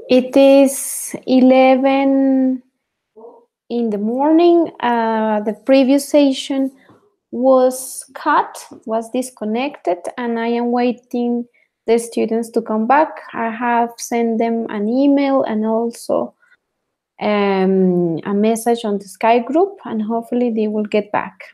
It is 11 in the morning. The previous session was cut, was disconnected, and I am waiting the students to come back. I have sent them an email and also a message on the Skype group, and hopefully they will get back.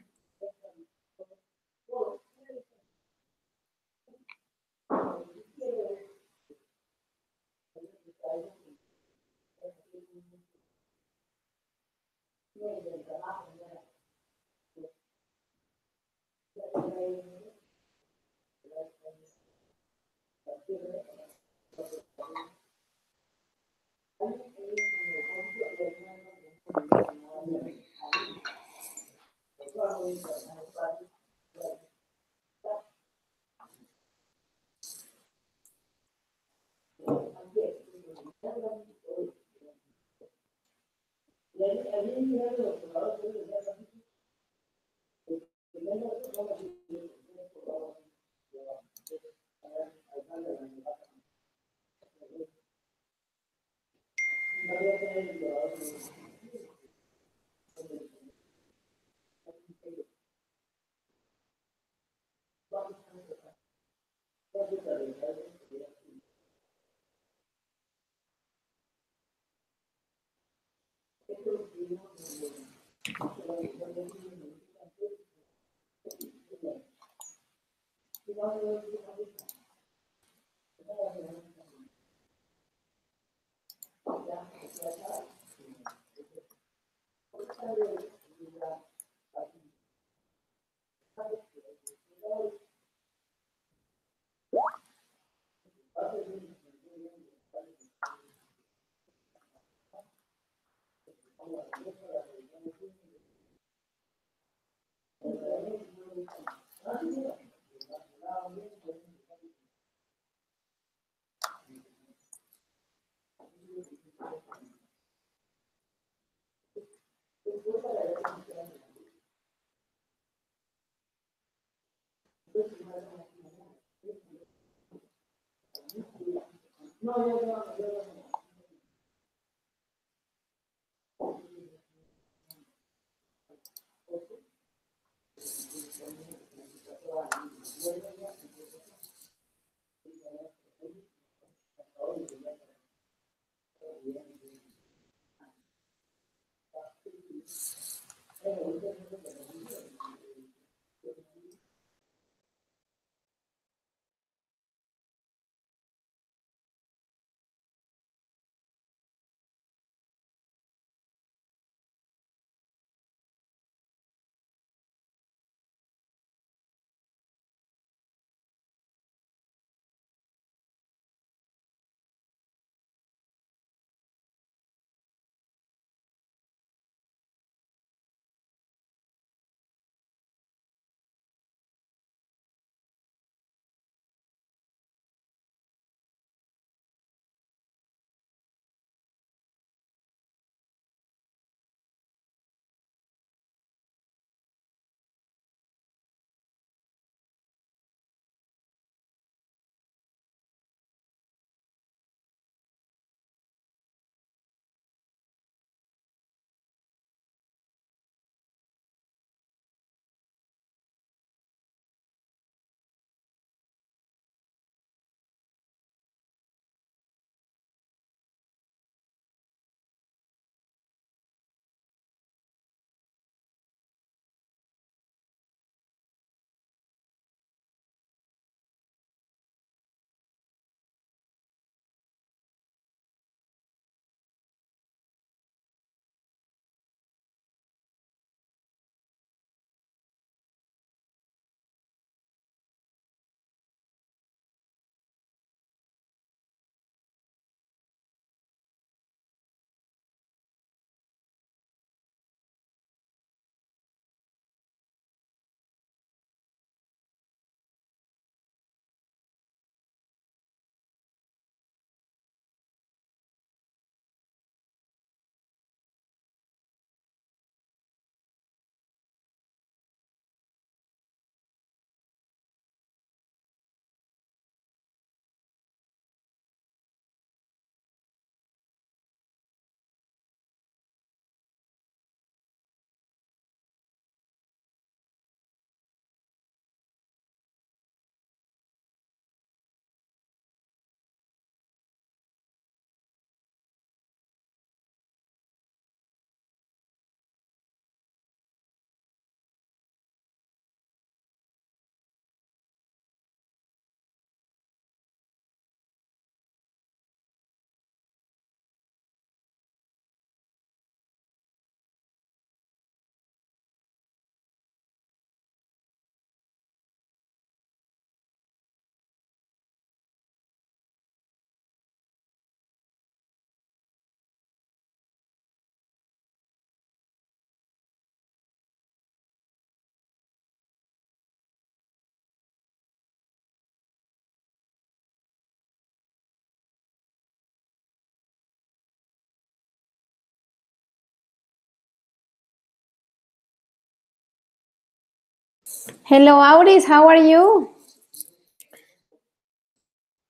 Hello, Auris. How are you?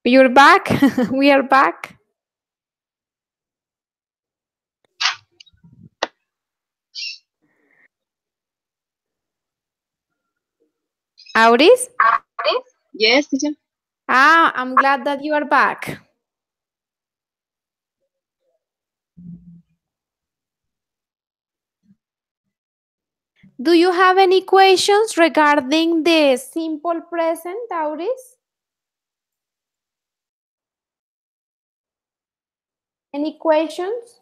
You're back. We are back. Auris? Yes, teacher. Ah, I'm glad that you are back. Do you have any questions regarding the simple present, Auris? Any questions?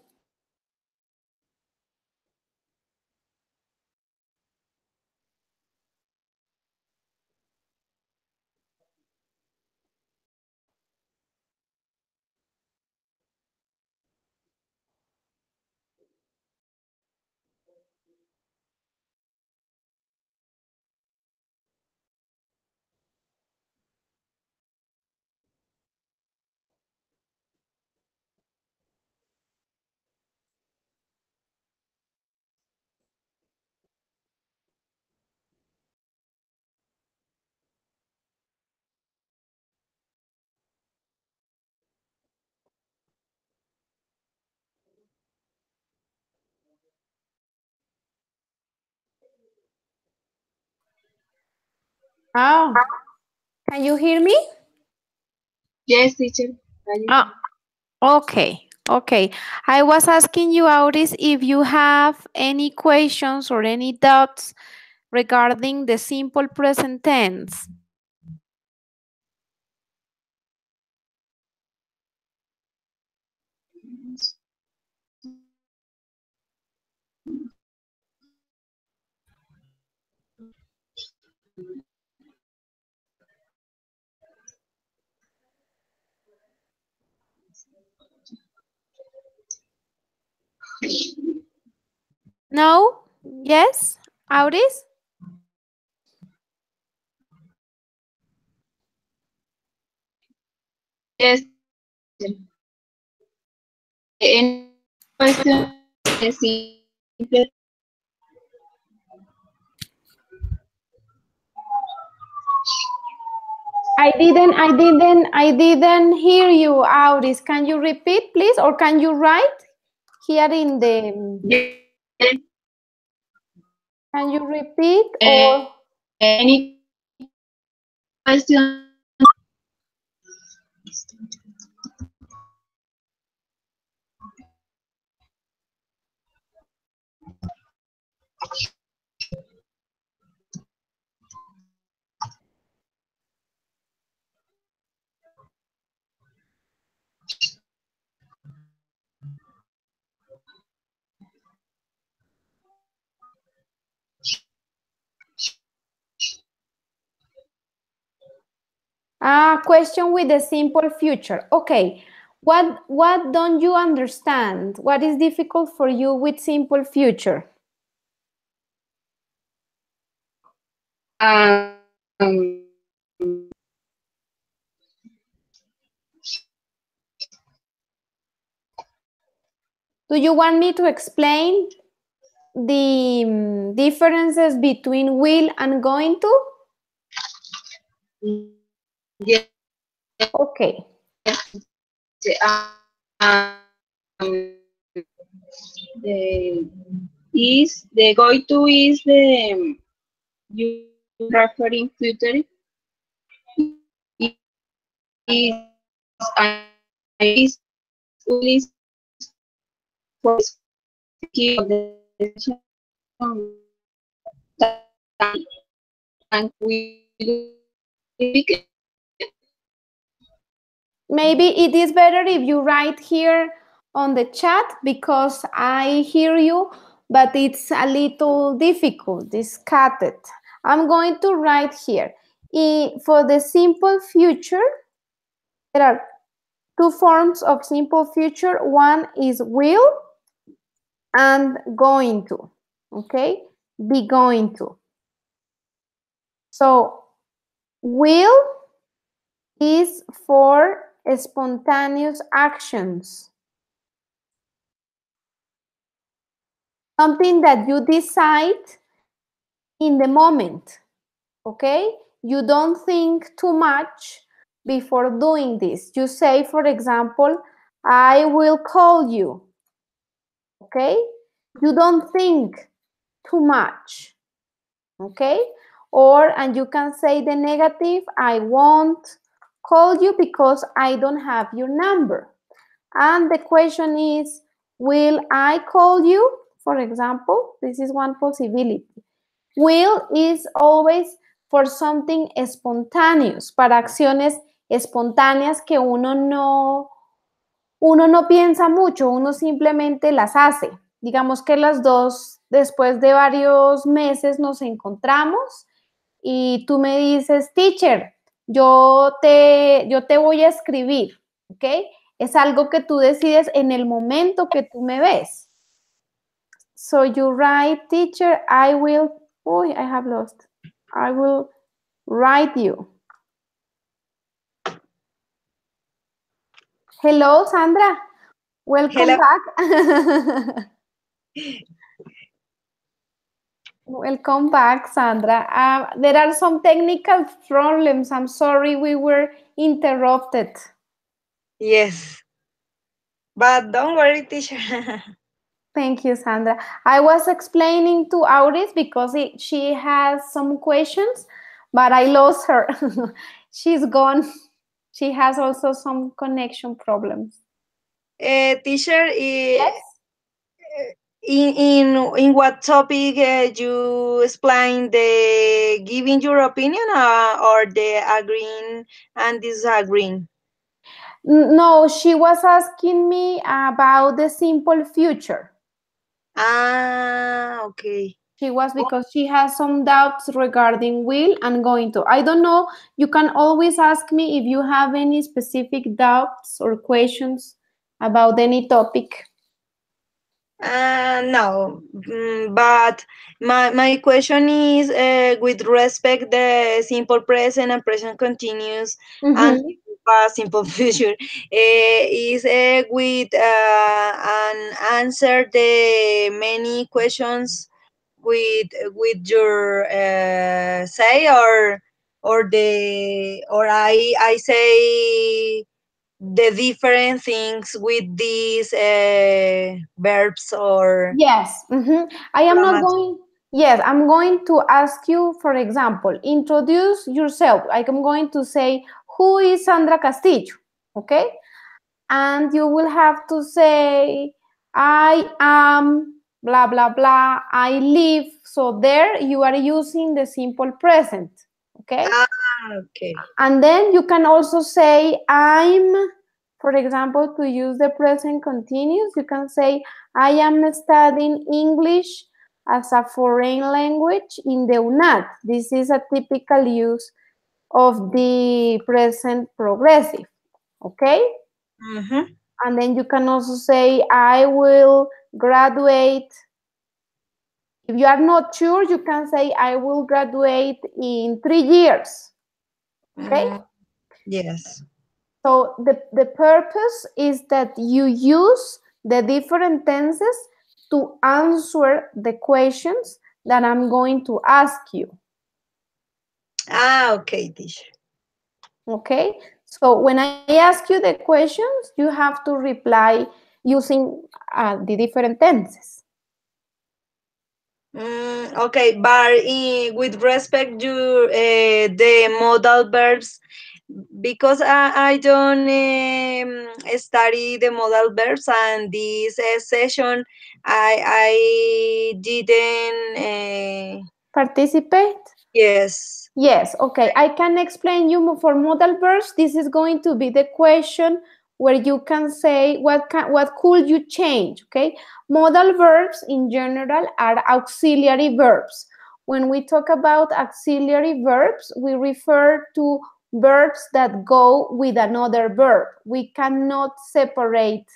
Oh, can you hear me? Yes, teacher. Ah, okay, okay. I was asking you, Auris, if you have any questions or any doubts regarding the simple present tense. No? Yes? Auris? Yes, teacher. Any question? Simple. I didn't hear you, Auris. Can you repeat, please? Or can you write here in the, Yes. can you repeat or? Any question? Question with the simple future. Okay. What don't you understand? What is difficult for you with simple future? Um, Do you want me to explain the differences between will and going to? yes. Okay. The the going to is the you referring future is is is for key of the and we Maybe it is better if you write here on the chat because I hear you, but it's a little difficult, it's scattered. I'm going to write here. For the simple future, there are two forms of simple future. One is will and going to, okay? Be going to. So will is for spontaneous actions. Something that you decide in the moment, okay? You don't think too much before doing this. You say, for example, I will call you, okay? You don't think too much, okay? Or, and you can say the negative, I won't call you because I don't have your number. And the question is, will I call you? For example, this is one possibility. Will is always for something spontaneous, para acciones espontáneas que uno no piensa mucho, uno simplemente las hace. Digamos que las dos, después de varios meses nos encontramos y tú me dices, teacher, yo te voy a escribir, ¿ok? Es algo que tú decides en el momento que tú me ves. So you write, teacher, I will, I have lost. I will write you. Hello, Sandra. Welcome Hello. back. Welcome back, Sandra. There are some technical problems. I'm sorry we were interrupted. Yes. But don't worry, teacher. Thank you, Sandra. I was explaining to Auris because she has some questions, but I lost her. She's gone. She has also some connection problems. Teacher, Yes. in what topic you explain the giving your opinion or the agreeing and disagreeing? No, she was asking me about the simple future. Ah, okay. She was because she has some doubts regarding will and going to. I don't know. You can always ask me if you have any specific doubts or questions about any topic. No, but my question is with respect the simple present and present continuous and past simple future is with an answer the many questions with your say or I say the different things with these verbs or Yes. I am not pronouns. going. Yes, I'm going to ask you, for example, introduce yourself. Like I'm going to say, who is Sandra Castillo? Okay. And you will have to say, I am blah, blah, blah. I live. So there you are using the simple present. Okay. Okay. And then you can also say, I'm, for example, to use the present continuous, you can say, I am studying English as a foreign language in the UNAT. This is a typical use of the present progressive, okay? And then you can also say, I will graduate. If you are not sure, you can say, I will graduate in 3 years, okay? Yes. So the purpose is that you use the different tenses to answer the questions that I'm going to ask you. Okay, teacher. Okay? So when I ask you the questions, you have to reply using the different tenses. Okay, but with respect to the modal verbs, because I don't study the modal verbs and this session, I didn't Participate? yes. Yes, okay. I can explain you for modal verbs. This is going to be the question where you can say what could you change, okay? Modal verbs in general are auxiliary verbs. When we talk about auxiliary verbs, we refer to verbs that go with another verb. We cannot separate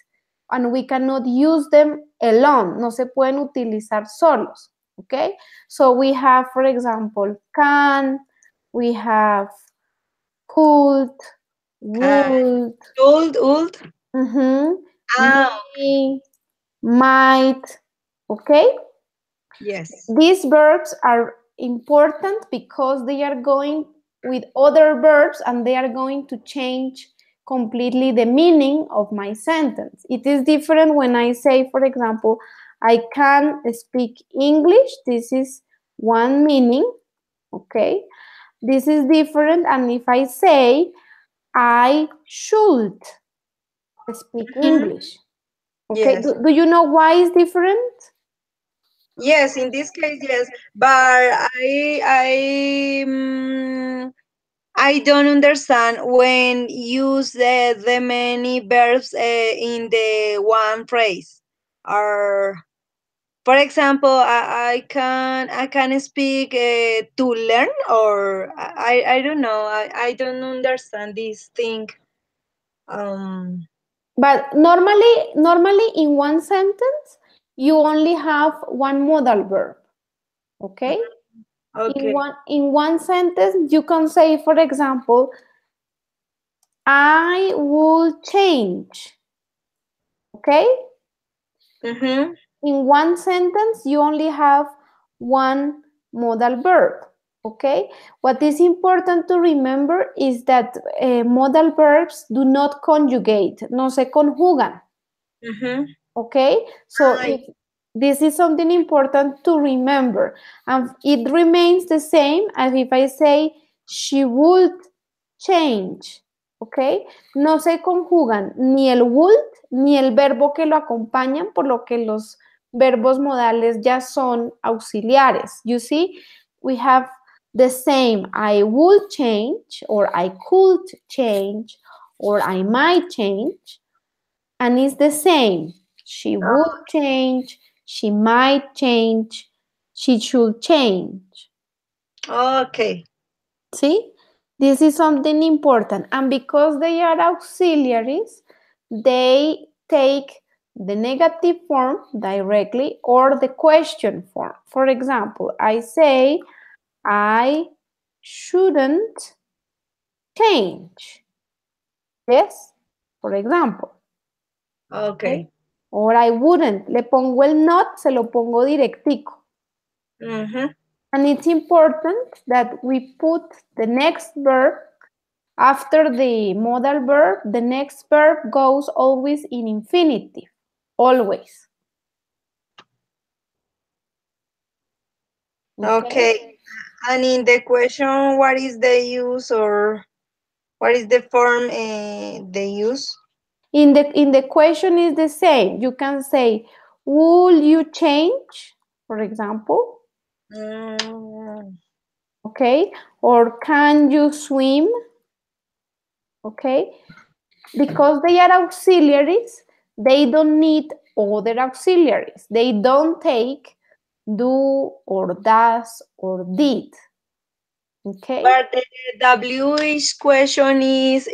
and we cannot use them alone. No se pueden utilizar solos, okay? So we have, for example, can, we have could, would, Old. may, might, okay? Yes. These verbs are important because they are going with other verbs and they are going to change completely the meaning of my sentence. It is different when I say, for example, I can speak English. This is one meaning, okay? This is different, and if I say, I should speak English, okay? Yes. Do you know why it's different? Yes, in this case, yes. But I don't understand when use the many verbs in the one phrase. Or for example, I can speak to learn, or I don't know. I don't understand this thing. Um. But normally in one sentence, you only have one modal verb, okay? Okay. In one sentence, you can say, for example, I will change, okay? Mm-hmm. In one sentence, you only have one modal verb, okay? What is important to remember is that modal verbs do not conjugate, no se conjugan. Mm-hmm. Okay, so I, if this is something important to remember, and it remains the same as if I say she would change. Okay, no se conjugan ni el would ni el verbo que lo acompañan, por lo que los verbos modales ya son auxiliares. You see, we have the same I would change, or I could change, or I might change, and it's the same. She would change, she might change, she should change. okay. See? This is something important. And because they are auxiliaries, they take the negative form directly or the question form. For example, I say, I shouldn't change. Yes? For example. Okay. Or I wouldn't. Le pongo el not, se lo pongo directico. Mm-hmm. And it's important that we put the next verb after the modal verb. The next verb goes always in infinitive. Always. Okay? Okay. And in the question, what is the use, or what is the form they use? In the question is the same. You can say, will you change? For example. Mm, Okay? Or can you swim? Okay? Because they are auxiliaries, they don't need other auxiliaries. They don't take do or does or did. Okay? but the WH question is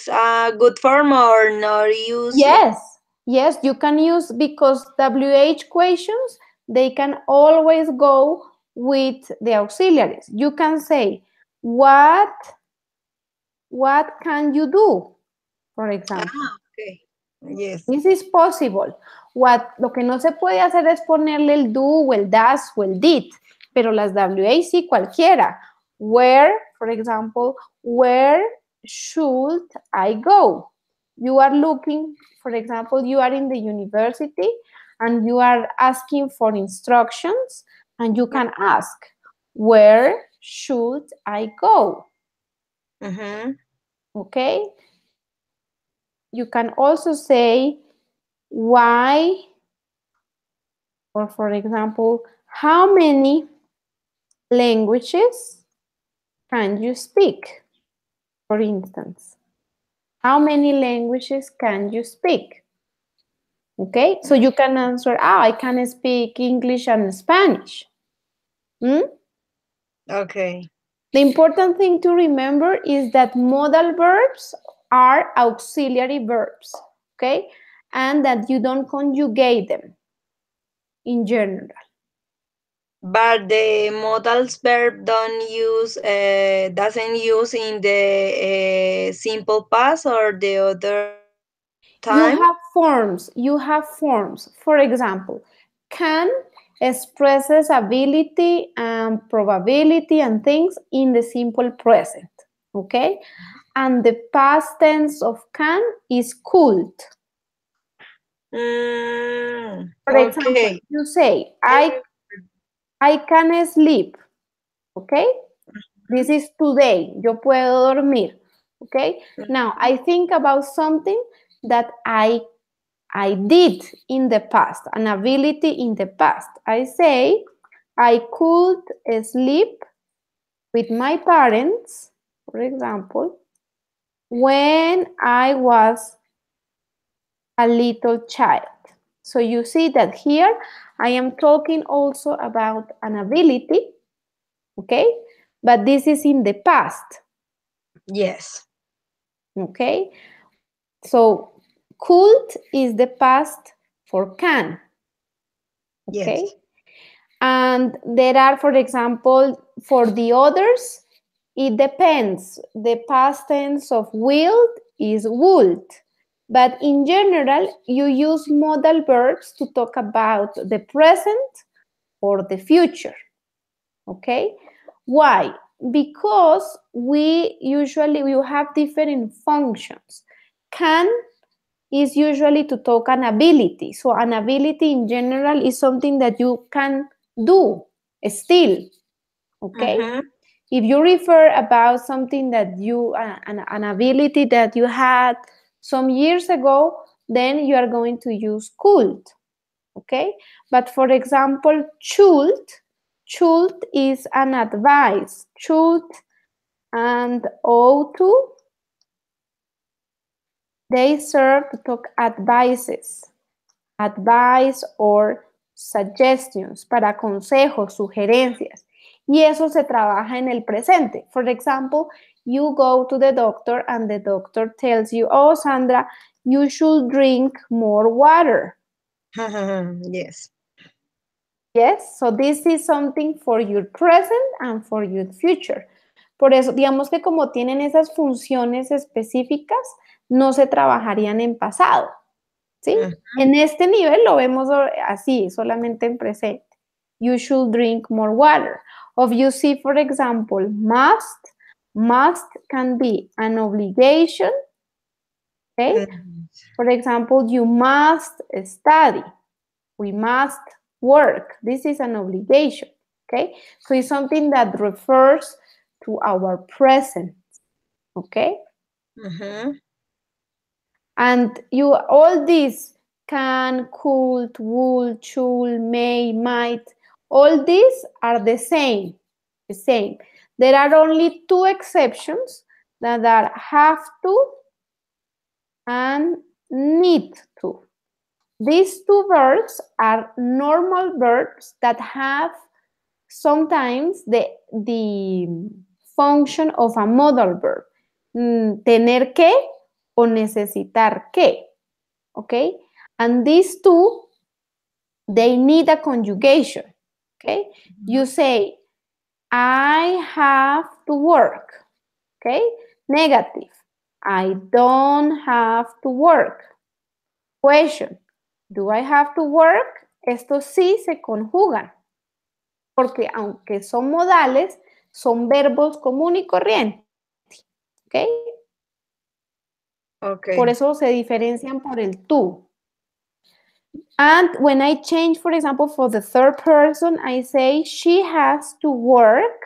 a good form or not use? Yes, yes, you can use, because WH questions, they can always go with the auxiliaries. You can say, what can you do? For example. Okay. Yes. This is possible. Lo que no se puede hacer es ponerle el do o el does o el did, pero las WA sí, cualquiera. Where, for example, where should I go? You are looking, for example, you are in the university and you are asking for instructions, and you can ask, where should I go? Mm-hmm. Okay? You can also say, why, or for example, how many languages can you speak? For instance, how many languages can you speak? Okay, so you can answer, I can speak English and Spanish. Okay. The important thing to remember is that modal verbs are auxiliary verbs, okay? And that you don't conjugate them in general. But the modals verb doesn't use in the simple past or the other You time. have forms. You have forms. For example, can expresses ability and probability and things in the simple present, okay? And the past tense of can is could. For example, Okay. you say, I can sleep, okay? This is today, yo puedo dormir, okay? Now, I think about something that I did in the past, an ability in the past. I say, I could sleep with my parents, for example, when I was a little child. So you see that here I am talking also about an ability, okay? But this is in the past, Yes. okay? So could is the past for can, okay? Yes. And there are, for example, for the others, it depends. The past tense of will is would. But in general, you use modal verbs to talk about the present or the future. Okay? Why? Because you have different functions. Can is usually to talk an ability. So an ability in general is something that you can do still, okay? If you refer about something that you, an ability that you had some years ago, then you are going to use could, okay? But for example, should is an advice. Should and ought to, they serve to talk advices. Advice or suggestions, para consejos, sugerencias. Y eso se trabaja en el presente. For example, you go to the doctor and the doctor tells you, oh, Sandra, you should drink more water. Yes. Yes, so this is something for your present and for your future. Por eso, digamos que como tienen esas funciones específicas, no se trabajarían en pasado. ¿Sí? En este nivel lo vemos así, solamente en presente. You should drink more water. Or you see, for example, must can be an obligation. Okay? For example, you must study. We must work. This is an obligation. Okay? So it's something that refers to our present. Okay? And all these can, could, would, should, may, might, all these are the same. There are only two exceptions that are have to and need to. These two verbs are normal verbs that have sometimes the function of a modal verb. Tener que o necesitar que. Okay? And these two, they need a conjugation. Okay? You say, I have to work. Okay? Negative. I don't have to work. Question. Do I have to work? Estos sí se conjugan. Porque aunque son modales, son verbos común y corriente. ¿Ok? Okay. Por eso se diferencian por el tú. And when I change, for example, for the third person, I say she has to work.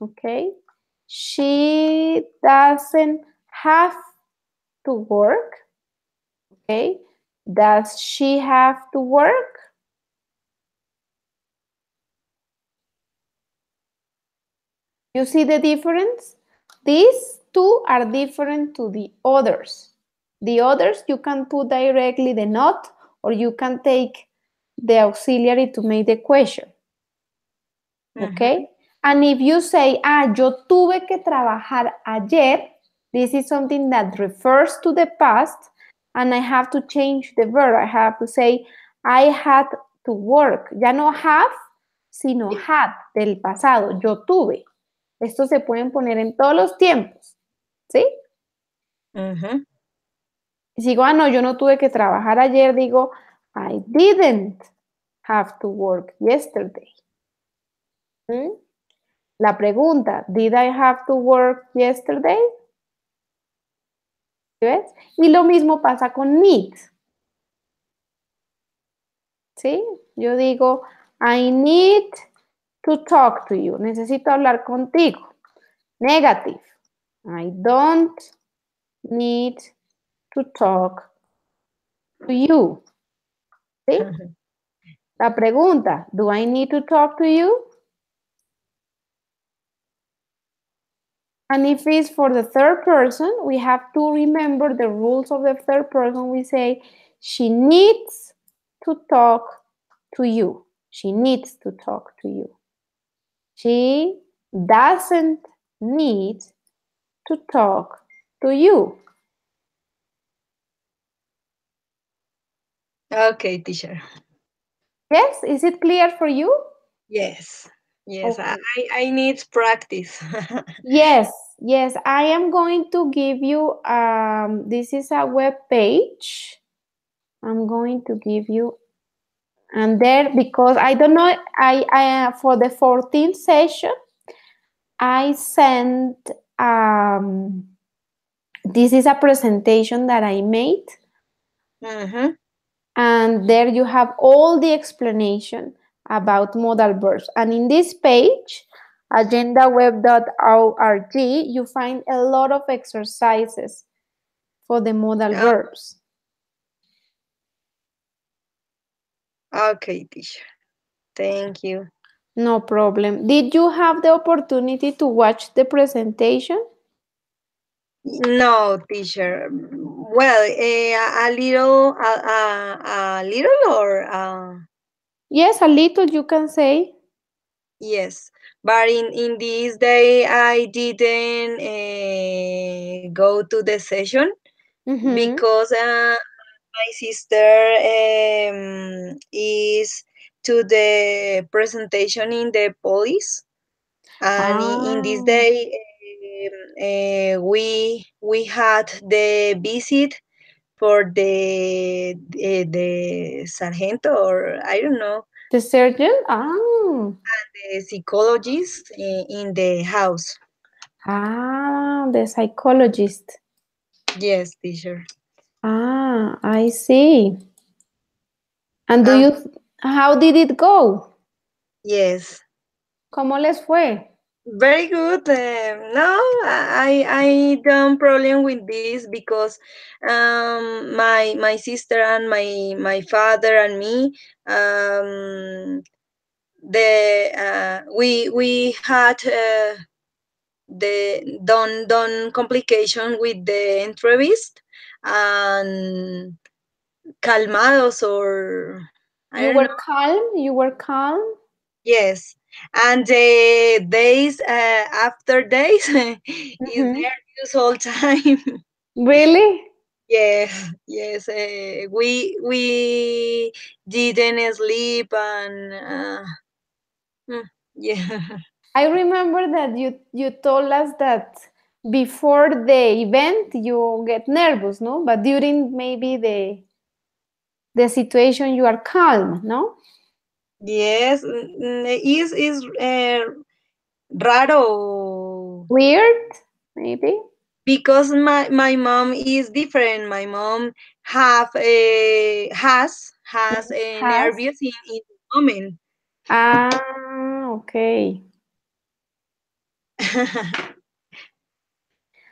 Okay? She doesn't have to work. Okay? Does she have to work? You see the difference? These two are different to the others. The others, you can put directly the not, or you can take the auxiliary to make the question. Okay? And if you say, yo tuve que trabajar ayer, this is something that refers to the past, and I have to change the verb. I have to say, I had to work. Ya no have, sino had, del pasado. Yo tuve. Estos se pueden poner en todos los tiempos. ¿Sí? Y si digo, no, yo no tuve que trabajar ayer, digo, I didn't have to work yesterday? ¿Mm? La pregunta, did I have to work yesterday? ¿Ves? Y lo mismo pasa con need. ¿Sí? Yo digo, I need to talk to you. Necesito hablar contigo. Negative. I don't need to talk to you. ¿Sí? La pregunta, do I need to talk to you? And if it's for the third person, we have to remember the rules of the third person. We say, she needs to talk to you. She needs to talk to you. She doesn't need to talk to you. Okay, teacher. Yes, is it clear for you? Yes. Yes, Okay. I need practice. Yes, yes, I am going to give you, this is a web page. I'm going to give you, and there, because I don't know, I for the 14th session, I sent, this is a presentation that I made, Mm-hmm. and there you have all the explanation about modal verbs. And in this page, agendaweb.org, you find a lot of exercises for the modal verbs. Okay, teacher. Thank you. No problem. Did you have the opportunity to watch the presentation? No, teacher. Well, a little, or Yes, a little, you can say. yes. But in this day, I didn't go to the session Mm-hmm. because my sister is to the presentation in the police, and in this Ah, day, we had the visit for the sargento, or I don't know, the surgeon? Ah, the psychologist in the house. the psychologist. Yes, teacher. Ah, I see. And Um, how did it go? yes, ¿Cómo les fue? very good. No, I don't problem with this because my sister and my father and me, the we had the done complication with the interview, and calmados, or I You don't were know. calm? You were calm? Yes, and the days after days is Mm-hmm. nervous all time. Really? Yes, yes. We didn't sleep, and yeah. I remember that you told us that before the event you get nervous, no? But during maybe the situation you are calm, no? Yes, is raro Weird, maybe. because my mom is different. My mom has a Has. nervous in the moment. Ah, okay.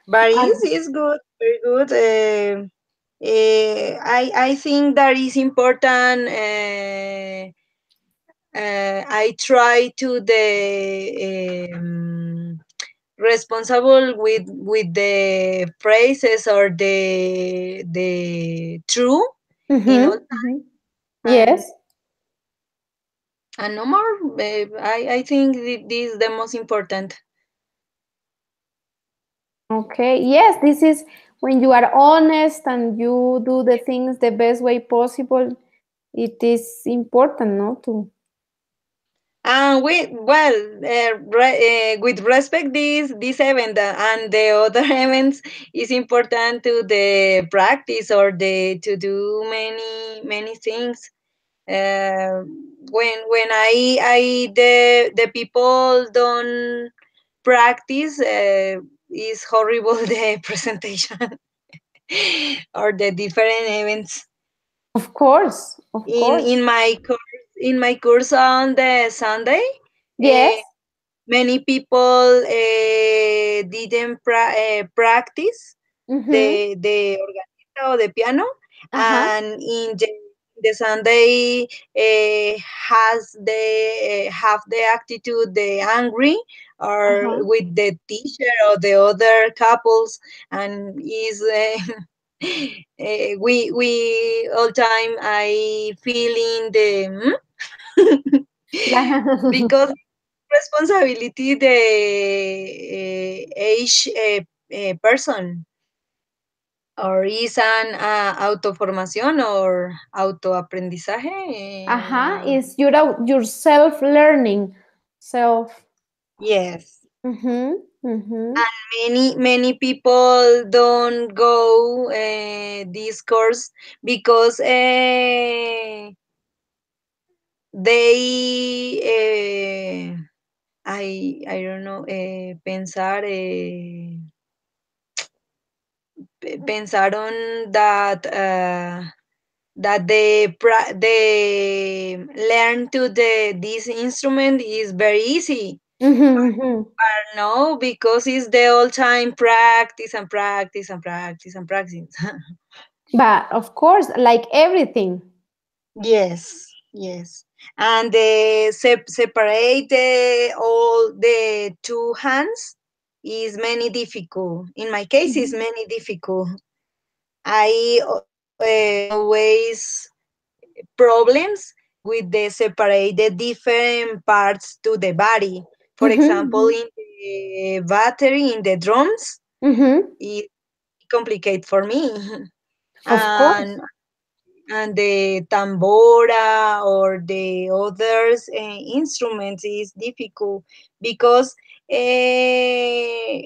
But And is good, very good. I think that is important. I try to the responsible with the phrases, or the true in all, mhm. and Yes. no more. I think this is the most important. Okay. Yes, this is when you are honest and you do the things the best way possible. It is important, no? To And with respect this event, and the other events, is important to the practice, or the to do many things. Uh, when the people don't practice, is horrible the presentation or the different events. Of course, of in course. in my course in my course on the Sunday, Yes. many people didn't practice Mm-hmm. the organista or the piano, Uh-huh. and the Sunday has the have the attitude the angry or Uh-huh. with the teacher or the other couples, and is we all time I feel in the Like, because responsibility the age person, or is an autoformación or autoaprendizaje. is your self learning self. Yes, Mm-hmm. Mm-hmm. many people don't go this course because they I don't know, pensar pensaron that the learn to this instrument is very easy. Mm-hmm. Mm-hmm. No, because it's the all time practice and practice and practice and practice. But of course, like everything. Yes, yes. And the separate all the two hands is many difficult. In my case, is Mhm. many difficult. I always problems with the separate the different parts to the body. For example, Mhm. in the battery, in the drums, Mhm. it complicate for me. Of course. and and the tambora or the others instruments is difficult because uh,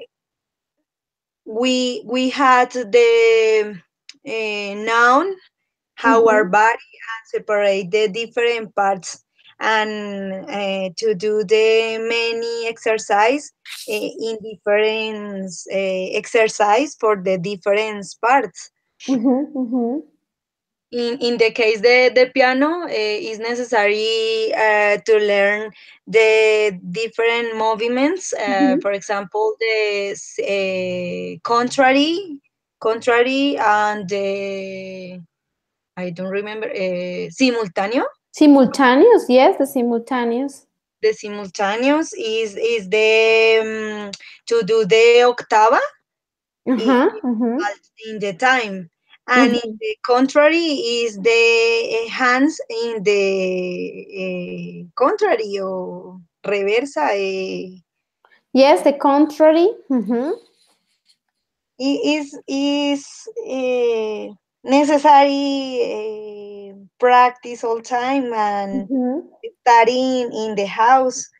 we had the noun how our Mhm. body and separate the different parts, and to do the many exercise in different exercise for the different parts. Mhm. Mhm. In the case the piano is necessary to learn the different movements, Mhm. for example the contrary and the I don't remember simultáneo. Simultaneous, yes, the simultaneous. The simultaneous is the to do the octava in, Uh-huh. Mhm. in the time, and in Mhm. the contrary is the hands in the contrary or reversa. Yes, the contrary. Mhm. Is necessary practice all time and Mhm. studying in the house.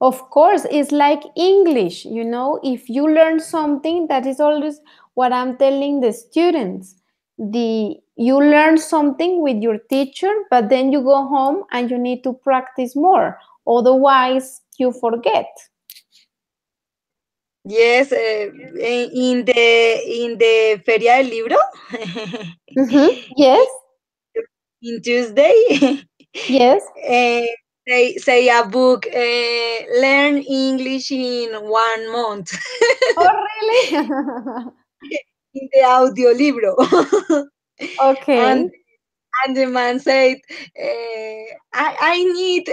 Of course, it's like English, if you learn something, that is always what I'm telling the students. You learn something with your teacher, but then you go home and you need to practice more. Otherwise, you forget. Yes, in the Feria del Libro, Mm-hmm. Yes, in Tuesday, yes. uh, they say a book, learn English in 1 month, Oh, really? in the audio libro. Okay. and and the man said, I need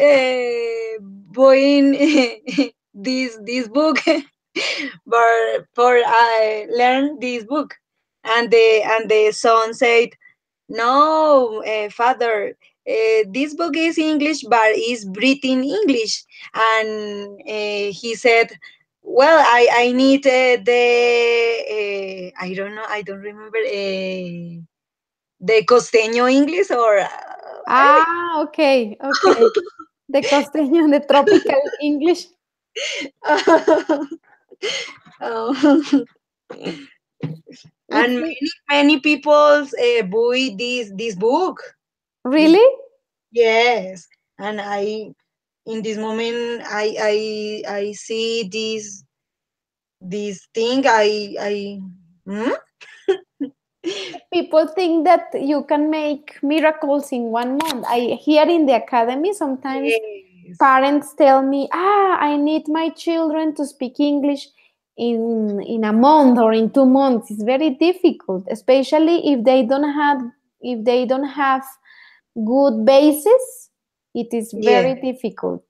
buying this book for I learn this book, and the son said, no, father, this book is English, but is written English. And he said, well, I need I don't know, I don't remember, the costeño English or Ah, okay, okay. The costeño, the tropical English. Oh. It's And many people buy this book. This, Really? yes, and I in this moment I see this thing hmm? People think that you can make miracles in 1 month. I hear in the academy sometimes Yes, parents tell me, I need my children to speak English in a month or in 2 months. It's very difficult, especially if they don't have good basis. It is yeah. very difficult.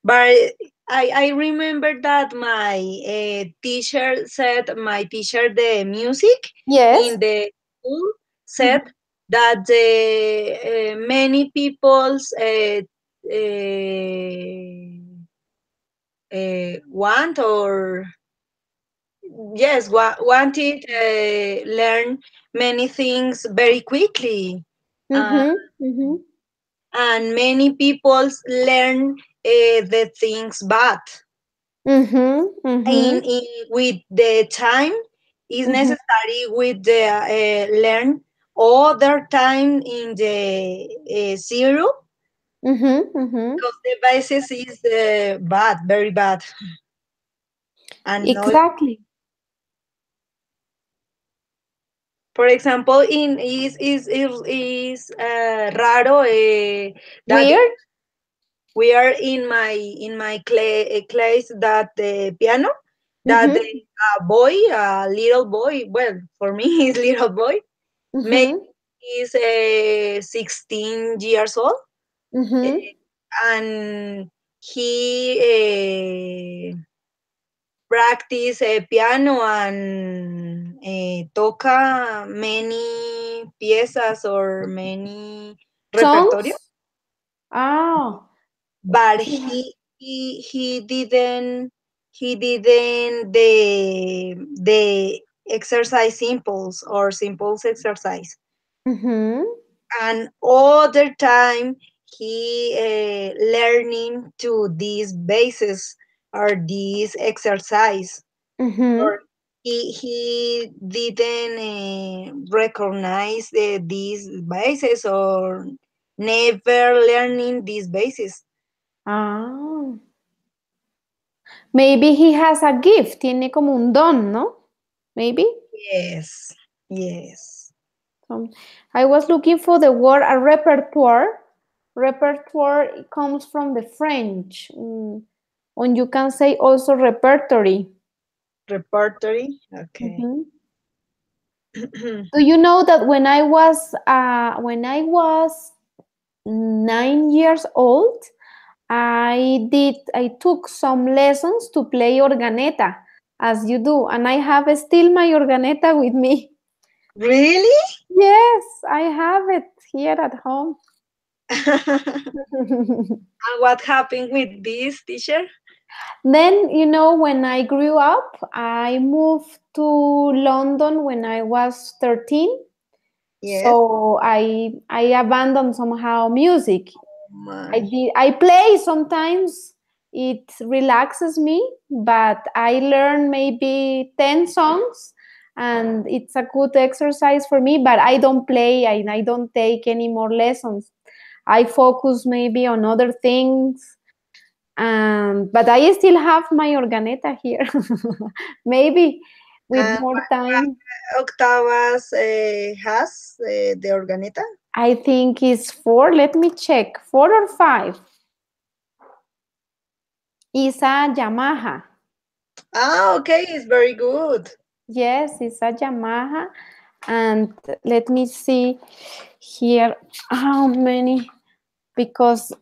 But I remember that my my teacher the music Yes. in the school said Mhm. that many people's want or yes wanted learn many things very quickly, uh, Mhm. Mhm. and many people's learn the things bad Mhm. Mhm. with the time is Mhm. necessary with the learn other time in the zero Mhm. Mhm. because the basis is bad, very bad, and no. Exactly. For example, in is raro that Weird. we are in my class that the piano that the Mhm. boy, a little boy, well for me he's little boy, maybe Mhm. he's 16 years old, eh, Mhm. and he practice piano and toca many piezas or many repertorio, Songs. Ah. but Yeah. he didn't the exercise simples or simples exercise, Mhm. and all the time he learning to these bases or these exercise, Mhm. or he didn't recognize these bases or never learning these bases. Ah. Maybe he has a gift. Tiene como un don, ¿no? Maybe. Yes, yes. I was looking for the word a repertoire. Repertoire comes from the French. And you can say also repertory. Repertory, okay. Mhm. Do you know that when I was 9 years old, I took some lessons to play organeta, as you do, and I have still my organeta with me. Really? Yes, I have it here at home. And what happened with this teacher? Then, when I grew up, I moved to London when I was 13. Yes. So I abandoned somehow music. I My. did I play sometimes. It relaxes me, but I learn maybe 10 songs and it's a good exercise for me, but I don't play and I don't take any more lessons. I focus maybe on other things. But I still have my organeta here. Maybe with more time. What octavas has the organeta? I think it's 4. Let me check. 4 or 5. It's a Yamaha. Ah, okay, it's very good. Yes, it's a Yamaha. And let me see here how many, because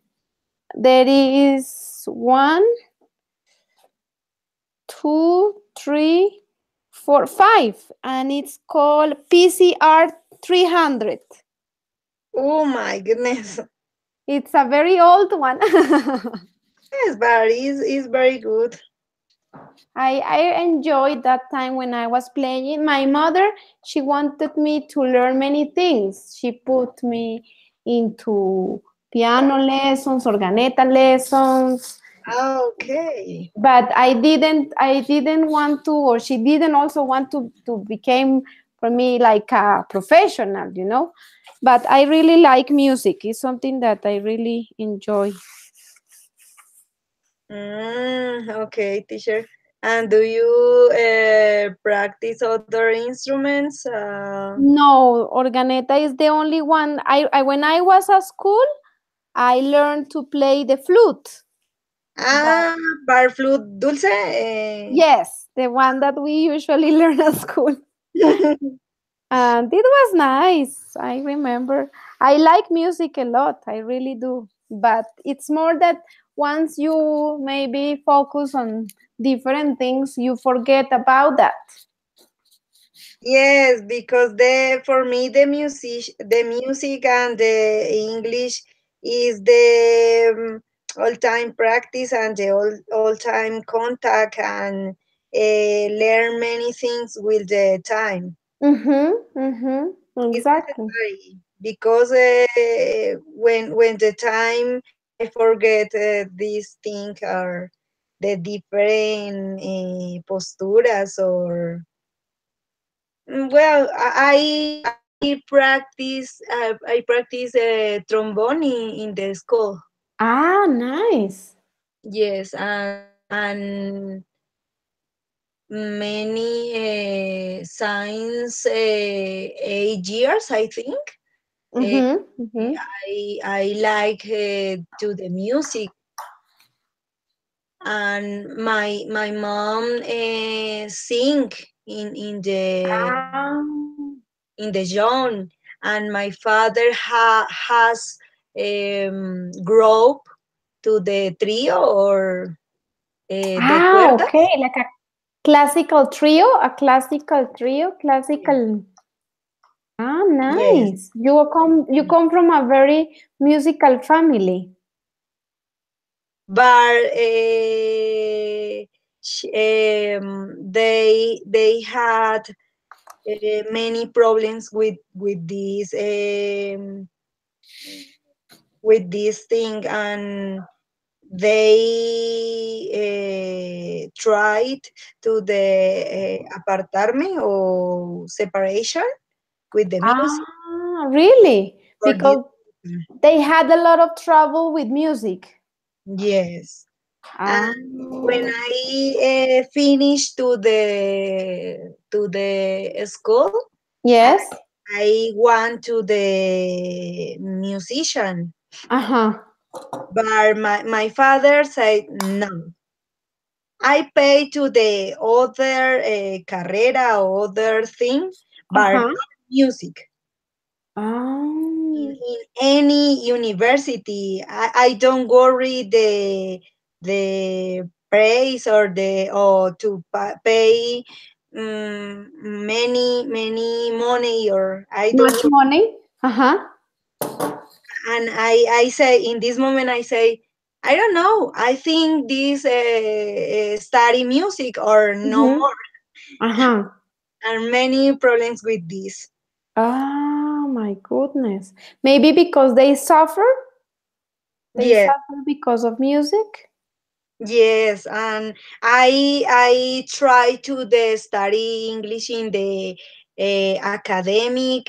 there is 1, 2, 3, 4, 5, and it's called PCR 300. Oh my goodness. It's a very old one. Yes, but it's very good. I enjoyed that time when I was playing. My mother, she wanted me to learn many things. She put me into piano lessons, organeta lessons, Ah, okay. but I didn't want to, or she didn't also want to become for me like a professional, you know. But I really like music. It's something that I really enjoy. Okay, teacher. And do you practice other instruments? No, organeta is the only one. I when I was at school, I learned to play the flute. But Ah, bar flute dulce. yes, the one that we usually learn at school. And it was nice. I remember. I like music a lot. I really do. But it's more that once you maybe focus on different things, you forget about that. Yes, because the for me the music and the English is the all-time practice and the all-time contact and learn many things with the time. Mm-hmm. Mm-hmm. It's Exactly. necessary because when the time I forget these things are the different posturas or well, I practice trombone in the school. Ah, nice. Yes, and many science 8 years I think. Uh, Mm-hmm. Mm-hmm. I like to the music and my mom sing Ah. in the zone and my father has group to the trio or de Ah, cuerdas. okay. Like a classical trio, classical. Ah, Yes, nice. You come from a very musical family. but they had many problems with this thing and they tried to the apartarme or separation with the music Ah, really? for this. Because they had a lot of trouble with music. Yes, Ah, and when I finished to the school, I, yes. I went to the musician, Uh-huh. but my father said no. I pay to the other carrera or other thing, but Uh-huh. not music. Ah. In any university, I don't worry the price or to pay many money or I don't Much worry. money? Uh-huh. And I say in this moment I say I don't know. I think this study music or no Mm-hmm. more Uh-huh. and many problems with this. Ah, my goodness. Maybe because they suffer? They Yeah, suffer because of music? yes, and I try to the study English in the academic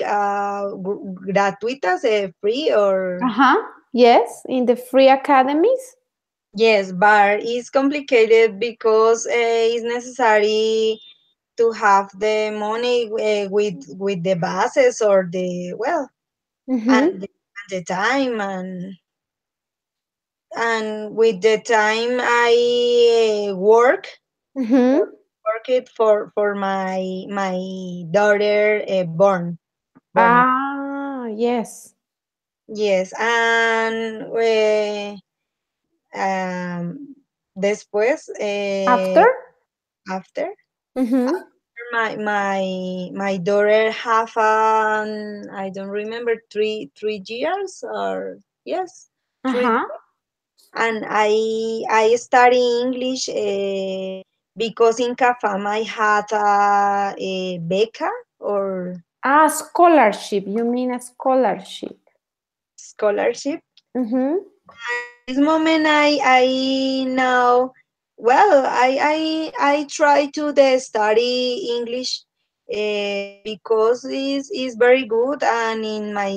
gratuitas free or Uh-huh. Yes, in the free academies. yes, but it's complicated because it's necessary to have the money with the bases or the well Mm-hmm. and the time and with the time I Mm-hmm. work it for my daughter born. Ah, yes. Yes, and um, después After? after Mm-hmm. my daughter have I don't remember 3 years or yes 3 Uh-huh. and I study English because in CAFAM I had a beca or Ah, scholarship. You mean a scholarship. scholarship. Mm-hmm. In this moment, I now well I try to the study English because it's very good, and in my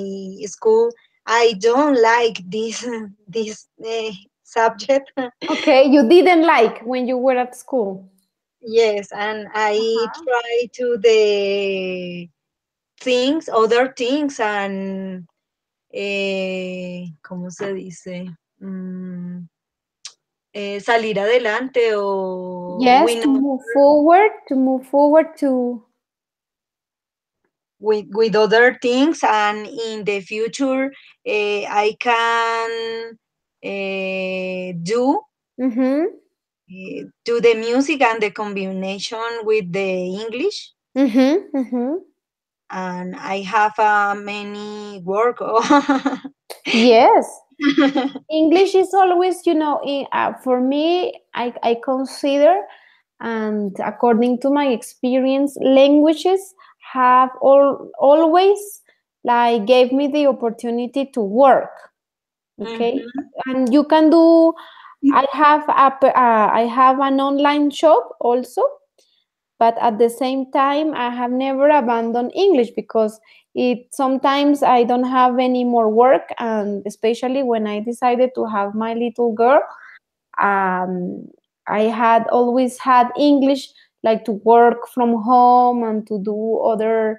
school I don't like this this subject. Okay, you didn't like when you were at school. Yes, and I Uh-huh. try to the things, other things, and ¿cómo se dice? Mm, salir adelante o Yes, to move forward to. with other things, and in the future I can Mm-hmm. do the music and the combination with the English, Mm-hmm. Mm-hmm. and I have many work. Yes. English is always, for me, I consider, and according to my experience, languages have always like gave me the opportunity to work. Okay, Mhm. and you can do. I have an online shop also, but at the same time I have never abandoned English because it sometimes I don't have any more work, and especially when I decided to have my little girl, um, I had always had English, like to work from home and to do other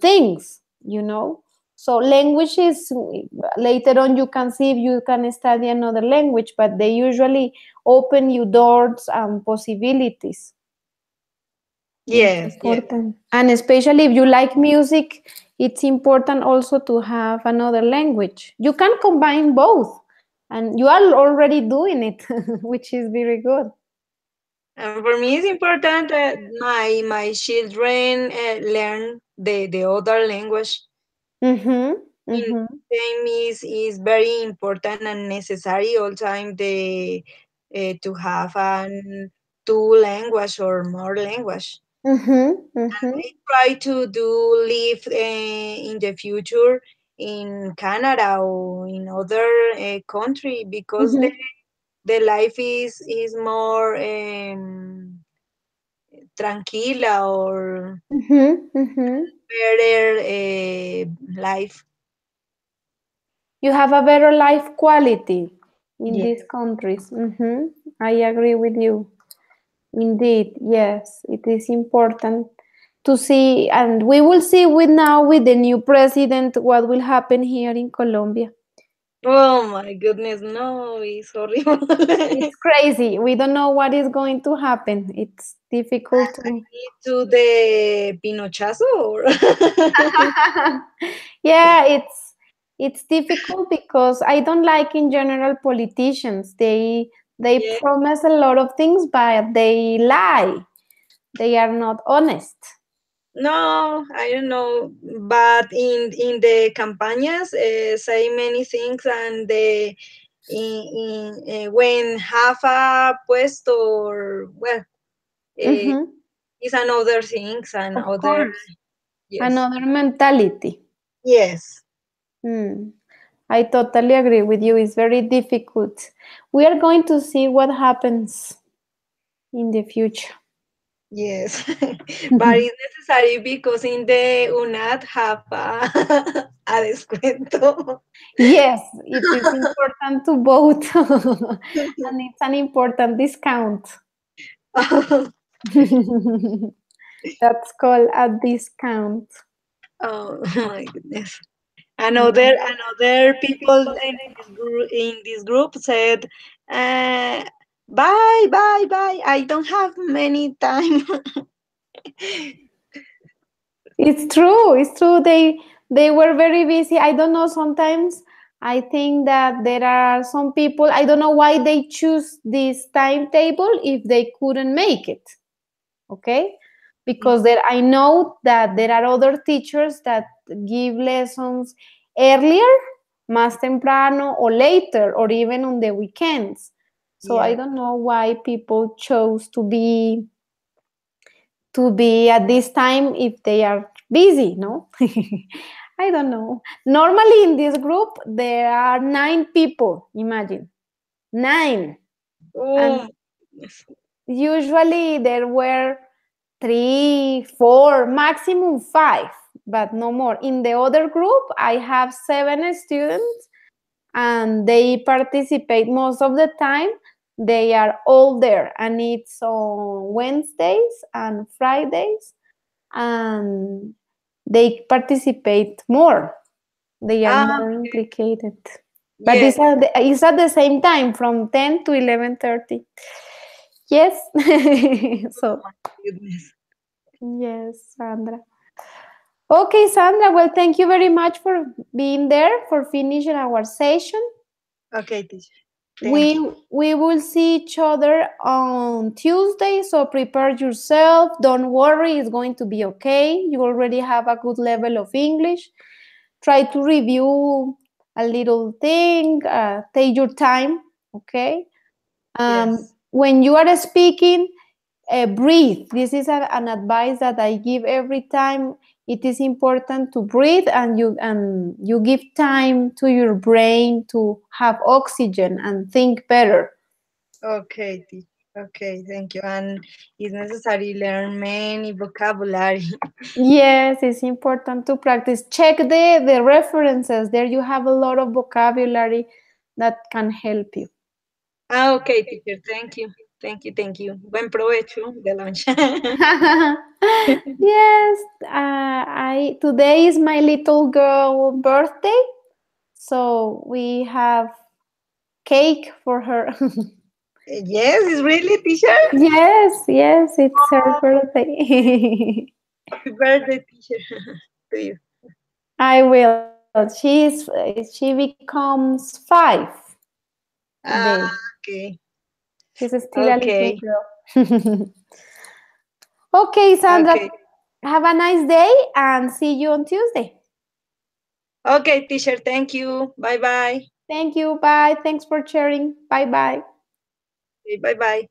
things, so language is, later on you can see if you can study another language, but they usually open you doors and possibilities. It's Yes, yes. important. And especially if you like music, it's important also to have another language. You can combine both, and you are already doing it, which is very good. And for me, it's important that my children learn the other language. Mm-hmm. In Mm-hmm. time is very important and necessary all time the to have an two language or more language. Mm-hmm. Mm-hmm. I try to do live in the future in Canada or in other country, because Mm-hmm. the life is more tranquila or Mm-hmm. Mm-hmm. better life. You have a better life quality in Yeah. these countries. Mm-hmm. I agree with you. Indeed, yes, it is important to see, and we will see with now with the new president what will happen here in Colombia. Oh my goodness, no, it's horrible. It's crazy. We don't know what is going to happen. It's difficult to. To the Pinochazo or Yeah, it's difficult because I don't like in general politicians. They yeah. promise a lot of things, but they lie. They are not honest. No, I don't know, but in the campañas say many things, and the when have a puesto or well, uh, Mm-hmm. is another things and Of other. course. Yes, Another mentality. yes, Hmm. I totally agree with you. It's very difficult. We are going to see what happens in the future. yes. But it's necessary because in the UNAD have a descuento. Yes, it is important to vote, and it's an important discount. That's called a discount. Oh my goodness. Another people in this group said, uh, bye, bye, bye. I don't have many time. It's true. It's true. They were very busy. I don't know. Sometimes I think that there are some people. I don't know why they choose this timetable if they couldn't make it. Okay, because there I know that there are other teachers that give lessons earlier, más temprano, or later, or even on the weekends. So I Yeah. don't know why people chose to be at this time if they are busy, no? I don't know. Normally in this group there are 9 people, imagine. 9. Oh And my goodness. usually there were 3, 4, maximum 5, but no more. In the other group, I have 7 students and they participate most of the time. They are all there, and it's on Wednesdays and Fridays, and they participate more. They are Ah, more implicated. But yes. it's at the same time from 10 to 11:30. Yes. So, My goodness. yes, Sandra. Okay, Sandra. Well, thank you very much for being there, for finishing our session. Okay, teacher. Thank We you. we will see each other on Tuesday, so prepare yourself. Don't worry, it's going to be okay. You already have a good level of English. Try to review a little thing. Take your time, okay? Yes. When you are speaking, breathe. This is an advice that I give every time. It is important to breathe, and you give time to your brain to have oxygen and think better. Okay, teacher. Okay, thank you. And it's necessary learn many vocabulary. Yes, it's important to practice. Check the references. There you have a lot of vocabulary that can help you. Ah, okay, teacher. Thank you. Thank you, thank you. Buen provecho de lunch. Yes, I today is my little girl birthday, so we have cake for her. Yes, it's really, teacher. Yes, yes, it's her birthday. Happy birthday, teacher, to you. I will. She becomes 5 Ah, today. okay. She's still a little Okay. girl. Okay, Sandra, Okay. have a nice day and see you on Tuesday. Okay, teacher. Thank you. Bye bye. Thank you. Bye. Thanks for sharing. Bye bye. Okay, bye bye.